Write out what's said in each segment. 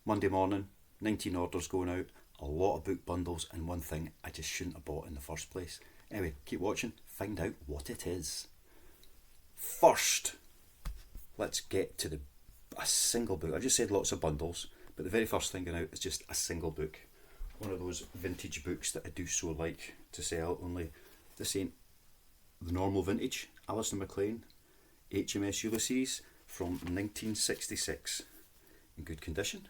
Monday morning, 19 orders going out, a lot of book bundles, and one thing I just shouldn't have bought in the first place. Anyway, keep watching, find out what it is. First, let's get to a single book. I just said lots of bundles, but the very first thing going out is just a single book. One of those vintage books that I do so like to sell, only this ain't the normal vintage. Alistair MacLean, HMS Ulysses from 1966. In good condition.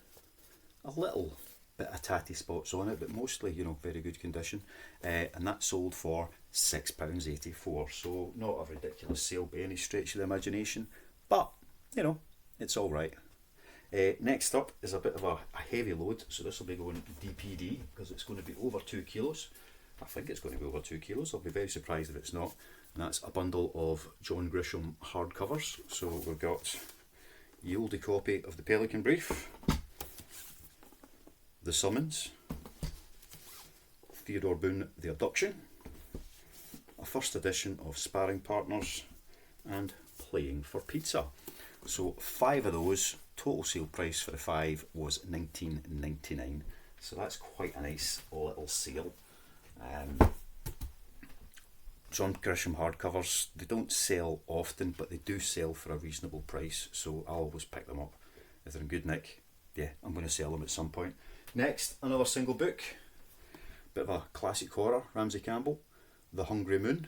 A little bit of tatty spots on it, but mostly, very good condition. And that sold for £6.84. So not a ridiculous sale by any stretch of the imagination, but it's all right. Next up is a bit of a heavy load, so this will be going DPD because it's going to be over 2 kilos. I think it's going to be over 2 kilos. I'll be very surprised if it's not. And that's a bundle of John Grisham hardcovers. So we've got the oldie copy of the Pelican Brief, The Summons, Theodore Boone, The Abduction, a first edition of Sparring Partners, and Playing for Pizza. So 5 of those. Total sale price for the 5 was $19.99. So that's quite a nice little sale. John Grisham hardcovers, they don't sell often, but they do sell for a reasonable price, so I'll always pick them up. If they're in good nick, yeah, I'm going to sell them at some point. Next, another single book, bit of a classic horror, Ramsey Campbell, The Hungry Moon,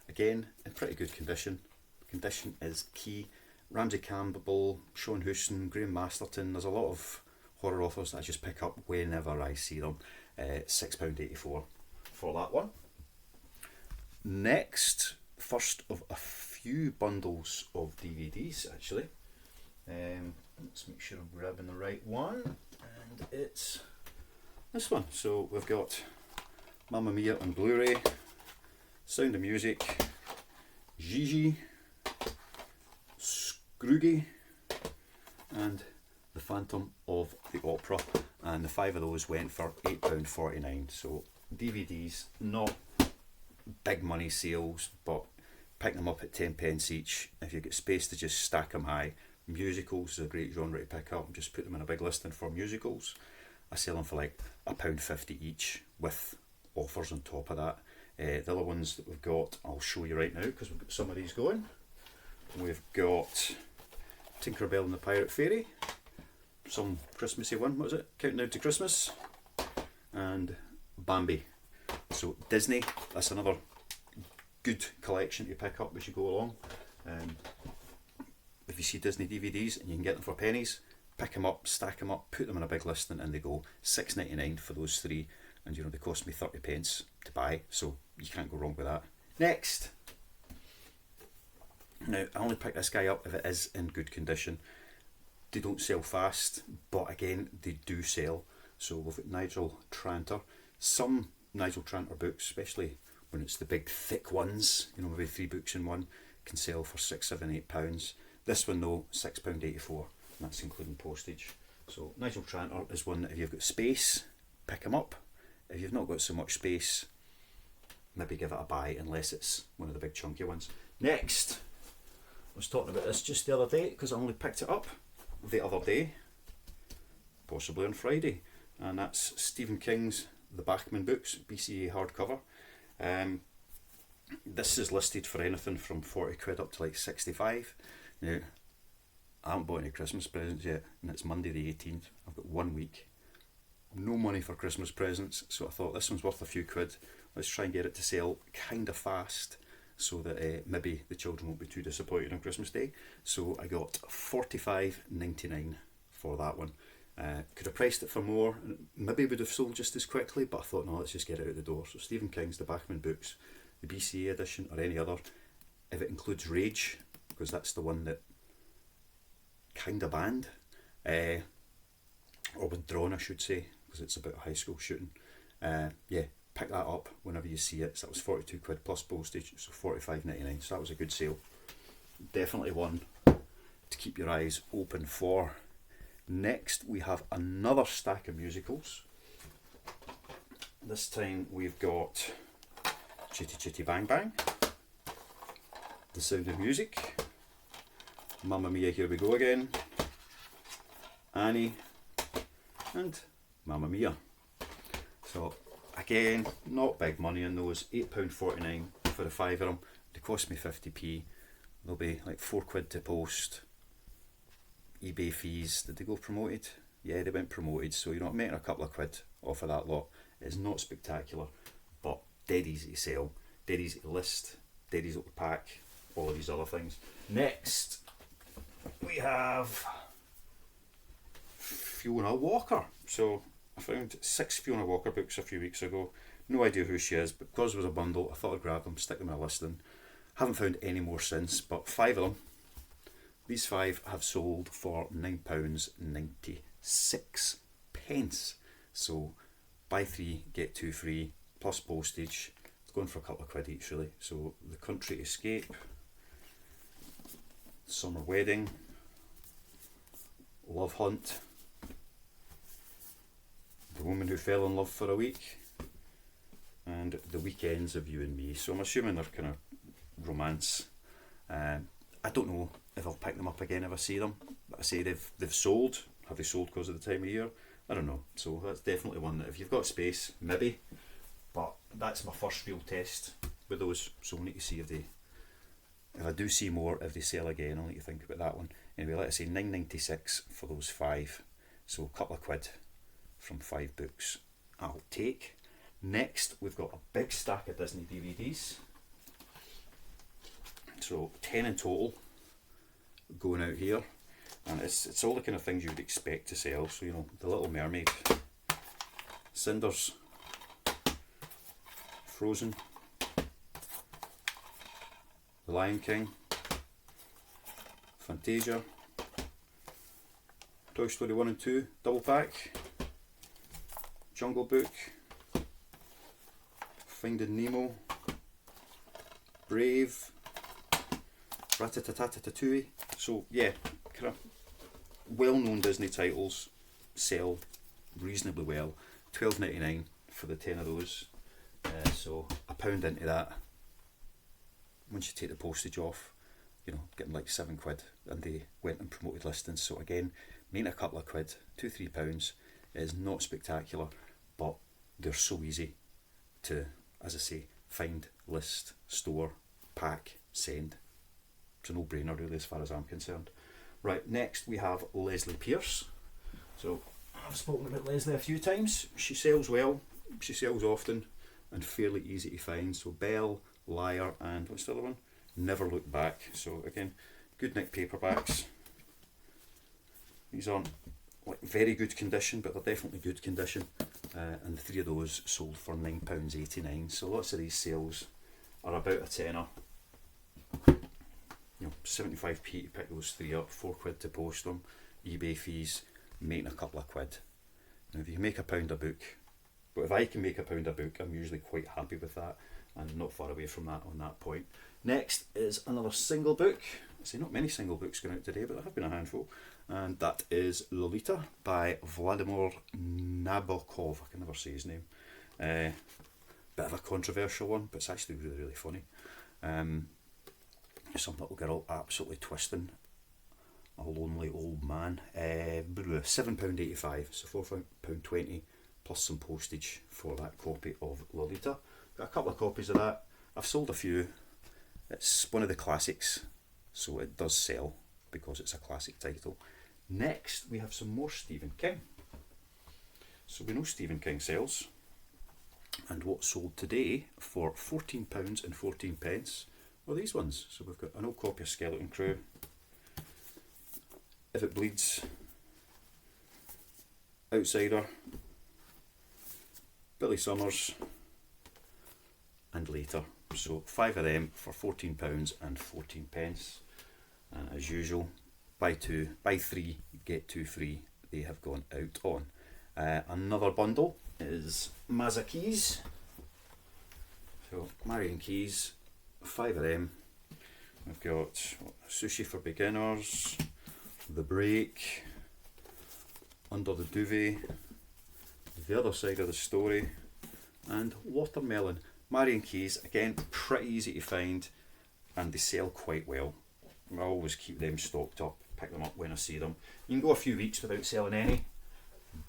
again in pretty good condition. Condition is key. Ramsey Campbell, Sean Houston, Graham Masterton, there's a lot of horror authors that I just pick up whenever I see them. £6.84 for that one. Next, first of a few bundles of DVDs actually. Let's make sure I'm grabbing the right one, and it's this one. So we've got Mamma Mia on Blu-ray, Sound of Music, Gigi, Scrooge, and The Phantom of the Opera, and the 5 of those went for £8.49. So DVDs, not big money sales, but pick them up at 10 pence each. If you've got space to just stack them high. Musicals is a great genre to pick up, just put them in a big listing for musicals. I sell them for like £1.50 each with offers on top of that. The other ones that we've got, I'll show you right now because we've got some of these going. We've got Tinkerbell and the Pirate Fairy, some Christmassy one, what was it? Counting Down to Christmas, and Bambi. So Disney, that's another good collection to pick up as you go along. If you see Disney DVDs and you can get them for pennies, pick them up, stack them up, put them in a big listing, and they go £6.99 for those 3, and they cost me 30 pence to buy, so you can't go wrong with that. Next, now I only pick this guy up if it is in good condition. They don't sell fast, but again they do sell. So we've got Nigel Tranter. Some Nigel Tranter books, especially when it's the big thick ones, maybe 3 books in one, can sell for £6, £7, £8. This one though, £6.84, and that's including postage. So Nigel Tranter is one that if you've got space, pick him up. If you've not got so much space, maybe give it a buy, unless it's one of the big chunky ones. Next, I was talking about this just the other day because I only picked it up the other day, possibly on Friday, and that's Stephen King's The Bachman Books, BCA hardcover. This is listed for anything from 40 quid up to like 65. Now, I haven't bought any Christmas presents yet, and it's Monday the 18th. I've got 1 week, no money for Christmas presents, so I thought this one's worth a few quid. Let's try and get it to sell kind of fast so that maybe the children won't be too disappointed on Christmas Day. So I got $45.99 for that one. Could have priced it for more, maybe would have sold just as quickly, but I thought no, let's just get it out the door. So Stephen King's The Bachman Books, the BCA edition or any other, if it includes Rage, because that's the one that kind of banned, or withdrawn I should say, because it's about a high school shooting. Yeah, pick that up whenever you see it. So that was 42 quid plus postage, so $45.99. So that was a good sale. Definitely one to keep your eyes open for. Next we have another stack of musicals. This time we've got Chitty Chitty Bang Bang, The Sound of Music, Mamma Mia, Here We Go Again, Annie, and Mamma Mia. So again, not big money in those. £8.49 for the 5 of them. They cost me 50p. They'll be like £4 to post. eBay fees, did they go promoted? Yeah, they went promoted, so you're not making a couple of quid off of that lot. It's not spectacular, but dead easy to sell, dead easy to list, dead easy to pack, all of these other things. Next, we have Fiona Walker. So I found 6 Fiona Walker books a few weeks ago. No idea who she is, but because it was a bundle, I thought I'd grab them, stick them in a listing. Haven't found any more since, but 5 of them. These 5 have sold for £9.96. So buy 3, get 2 free, plus postage. It's going for a couple of quid each really. So The Country Escape, Summer Wedding, Love Hunt, The Woman Who Fell in Love for a Week, and The Weekends of You and Me. So I'm assuming they're kind of romance. I don't know if I'll pick them up again if I see them. But I say they've sold. Have they sold because of the time of year? I don't know. So that's definitely one that if you've got space, maybe. But that's my first real test with those. So we'll need to see if I do see more, if they sell again, I'll need to think about that one. Anyway, let's say £9.96 for those 5. So a couple of quid from 5 books I'll take. Next, we've got a big stack of Disney DVDs. So 10 in total going out here, and it's all the kind of things you would expect to sell. So, you know, The Little Mermaid, Cinders, Frozen, The Lion King, Fantasia, Toy Story 1 and 2 double pack, Jungle Book, Finding Nemo, Brave, Ratatatatouille. So yeah, kind of well-known Disney titles sell reasonably well. £12.99 for the 10 of those. So £1 into that. Once you take the postage off, you know, getting like £7, and they went and promoted listings. So again, making a couple of quid, £2-3 is not spectacular, but they're so easy to, as I say, find, list, store, pack, send. It's a no-brainer really as far as I'm concerned. Right, next we have Leslie Pierce. So I've spoken about Leslie a few times. She sells well, she sells often, and fairly easy to find. So Belle, Liar, and what's the other one? Never Look Back. So again, good nick paperbacks. These aren't like very good condition, but they're definitely good condition. And the 3 of those sold for £9.89. So lots of these sales are about a tenner. You know, 75p to pick those 3 up, £4 to post them, eBay fees, making a couple of quid. Now if you can make £1 a book, but if I can make £1 a book, I'm usually quite happy with that, and not far away from that on that point. Next is another single book. I say not many single books going out today, but there have been a handful, and that is Lolita by Vladimir Nabokov. I can never say his name. Bit of a controversial one, but it's actually really, really funny. Some little girl absolutely twisting a lonely old man. £7.85, so £4.20 plus some postage for that copy of Lolita. Got a couple of copies of that. I've sold a few. It's one of the classics, so it does sell because it's a classic title. Next we have some more Stephen King. So we know Stephen King sells, and what sold today for £14.14 were these ones. So we've got an old copy of Skeleton Crew, If It Bleeds, Outsider, Billy Summers, and Later. So 5 of them for £14.14. And as usual, buy 3, get 2 free. They have gone out on. Another bundle is Mazakis. So Marion Keys, 5 of them. We've got Sushi for Beginners, The Break, Under the Duvet, The Other Side of the Story, and Watermelon. Marion Keys, again, pretty easy to find, and they sell quite well. I always keep them stocked up, pick them up when I see them. You can go a few weeks without selling any,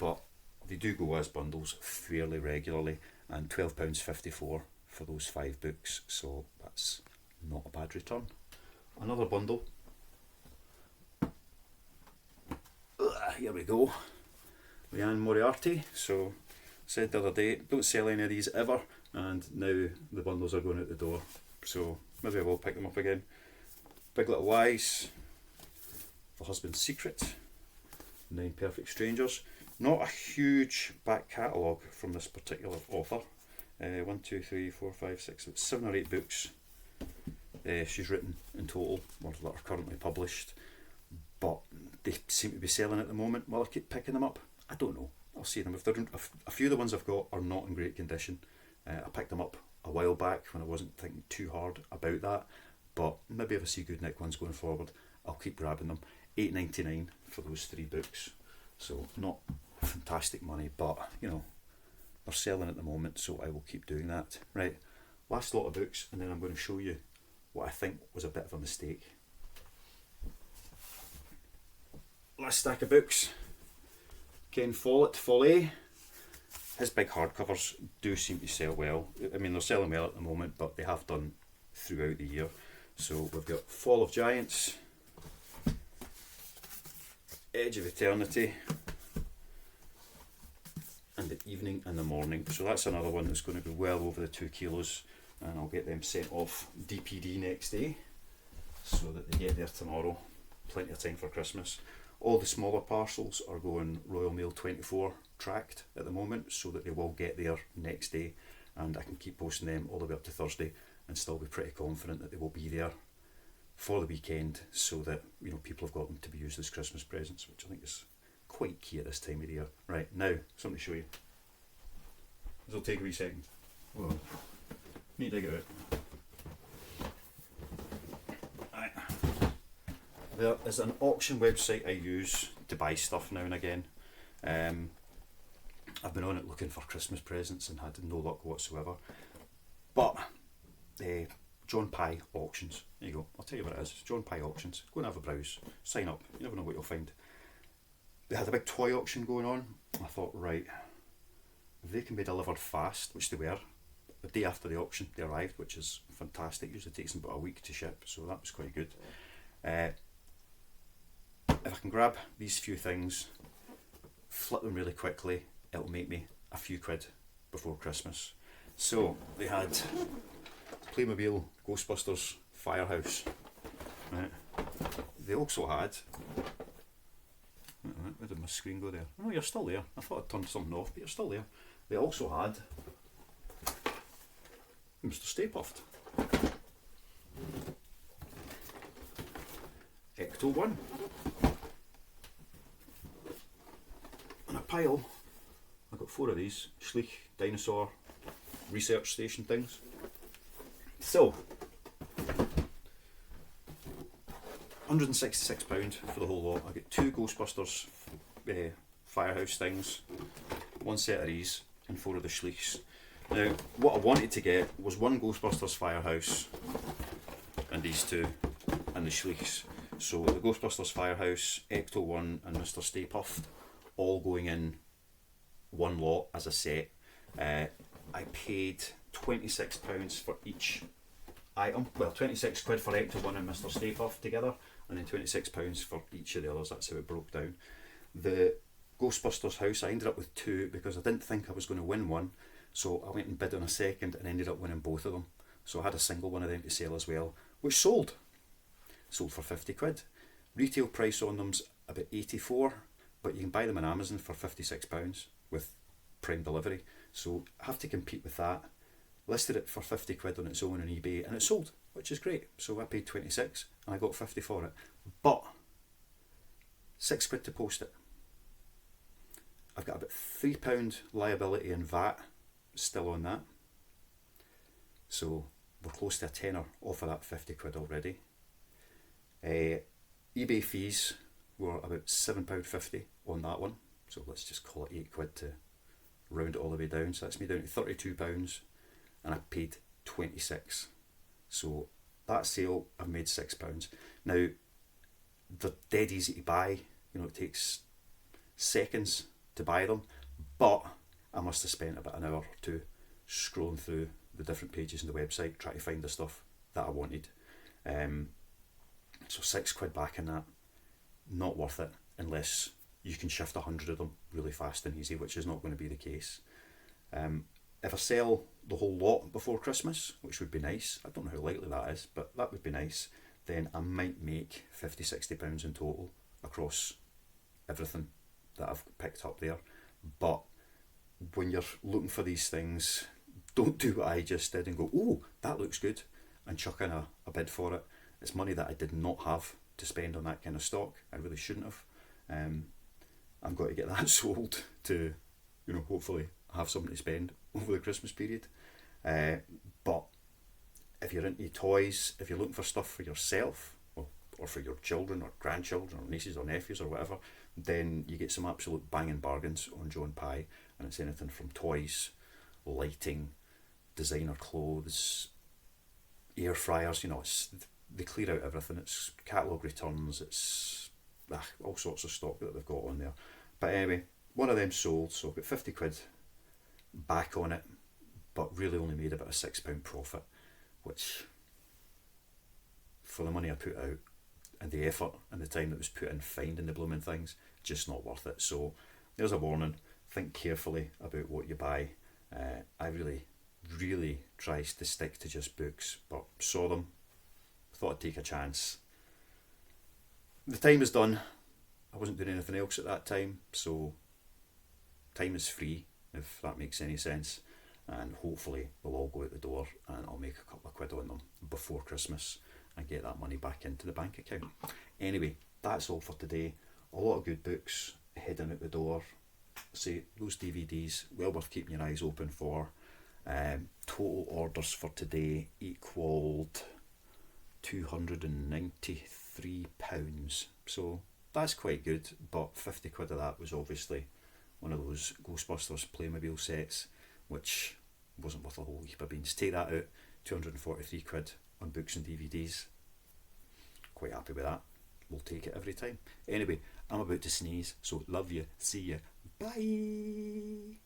but they do go as bundles fairly regularly, and £12.54 for those 5 books, so that's not a bad return. Another bundle. Here we go. Liane Moriarty. So, said the other day, don't sell any of these ever, and now the bundles are going out the door. So, maybe I will pick them up again. Big Little Lies, The Husband's Secret, 9 Perfect Strangers. Not a huge back catalogue from this particular author. 1, 2, 3, 4, 5, 6, 7 or 8 books she's written in total, or that are currently published. But they seem to be selling at the moment. Will I keep picking them up? I don't know. I'll see them. If they're a few of the ones I've got are not in great condition. I picked them up a while back when I wasn't thinking too hard about that. But maybe if I see good Nick ones going forward, I'll keep grabbing them. $8.99 for those 3 books. So not fantastic money, but you know, they're selling at the moment, so I will keep doing that. Right, last lot of books, and then I'm going to show you what I think was a bit of a mistake. Last stack of books. Ken Follett. His big hardcovers do seem to sell well. I mean, they're selling well at the moment, but they have done throughout the year. So we've got Fall of Giants, Edge of Eternity, and The Evening and the Morning. So that's another one that's going to be well over the 2 kilos, and I'll get them sent off DPD next day so that they get there tomorrow. Plenty of time for Christmas. All the smaller parcels are going Royal Mail 24 tracked at the moment, so that they will get there next day, and I can keep posting them all the way up to Thursday and still be pretty confident that they will be there for the weekend, so that, you know, people have got them to be used as Christmas presents, which I think is quite key at this time of the year. Right, now, something to show you. This will take a wee second. Whoa. Need to dig it out. Right. There is an auction website I use to buy stuff now and again. I've been on it looking for Christmas presents and had no luck whatsoever. But John Pye Auctions. There you go. I'll tell you what it is. It's John Pye Auctions. Go and have a browse. Sign up. You never know what you'll find. They had a big toy auction going on. I thought, right, if they can be delivered fast, which they were, the day after the auction they arrived, which is fantastic. Usually takes them about a week to ship, so that was quite good. If I can grab these few things, flip them really quickly, it'll make me a few quid before Christmas. So they had Playmobil Ghostbusters Firehouse. Right. They also had, where did my screen go there? Oh, you're still there. I thought I'd turned something off, but you're still there. They also had Mr. Stay Puft. Ecto 1. And a pile. I got 4 of these Schleich dinosaur research station things. So, £166 for the whole lot. I get 2 Ghostbusters Firehouse things, 1 set of these, and 4 of the Schleichs. Now, what I wanted to get was 1 Ghostbusters Firehouse, and these 2, and the Schleichs. So the Ghostbusters Firehouse, Ecto 1 and Mr. Stay Puft, all going in 1 lot as a set. I paid £26 for each item. Well, 26 quid for Ecto 1 and Mr. Stay Puft together, and then £26 for each of the others. That's how it broke down. The Ghostbusters house, I ended up with 2 because I didn't think I was going to win one, so I went and bid on a second and ended up winning both of them. So I had a single one of them to sell as well, which sold for 50 quid. Retail price on them's about 84, but you can buy them on Amazon for £56 with Prime delivery, so I have to compete with that. Listed it for 50 quid on its own on eBay, and it sold, which is great. So I paid 26 and I got 50 for it, but 6 quid to post it. I've got about £3 liability and VAT still on that, so we're close to a tenner off of that 50 quid already. eBay fees were about £7.50 on that one, so let's just call it 8 quid to round it all the way down. So that's me down to £32, and I paid 26. So that sale, I've made £6. Now, they're dead easy to buy. You know, it takes seconds to buy them, But I must have spent about an hour or two scrolling through the different pages on the website trying to find the stuff that I wanted. So £6 back in that, not worth it unless you can shift 100 of them really fast and easy, which is not going to be the case. If I sell the whole lot before Christmas, which would be nice, I don't know how likely that is, but that would be nice, then I might make £50-60 in total across everything that I've picked up there. But when you're looking for these things, don't do what I just did and go, oh, that looks good, and chuck in a bid for it. It's money that I did not have to spend on that kind of stock. I really shouldn't have. I'm going to get that sold to, hopefully have something to spend over the Christmas period. But if you're into toys, if you're looking for stuff for yourself, or for your children or grandchildren or nieces or nephews or whatever, then you get some absolute banging bargains on Joe and Pye, and it's anything from toys, lighting, designer clothes, air fryers. They clear out everything. It's catalogue returns. It's all sorts of stock that they've got on there. But anyway, one of them sold, so I've got £50 back on it, but really only made about a £6 profit, which, for the money I put out and the effort and the time that was put in finding the blooming things, just not worth it. So there's a warning. Think carefully about what you buy. I really tried to stick to just books, but saw them, thought I'd take a chance. The time is done. I wasn't doing anything else at that time, so time is free, if that makes any sense, and hopefully they'll all go out the door and I'll make a couple of quid on them before Christmas and get that money back into the bank account. Anyway, that's all for today. A lot of good books heading out the door. Say, those DVDs, well worth keeping your eyes open for. Total orders for today equalled £293, so that's quite good, but £50 of that was obviously one of those Ghostbusters Playmobil sets, which wasn't worth a whole heap of beans. Take that out, £243 on books and DVDs. Quite happy with that. We'll take it every time. Anyway, I'm about to sneeze, so love you, see you, bye.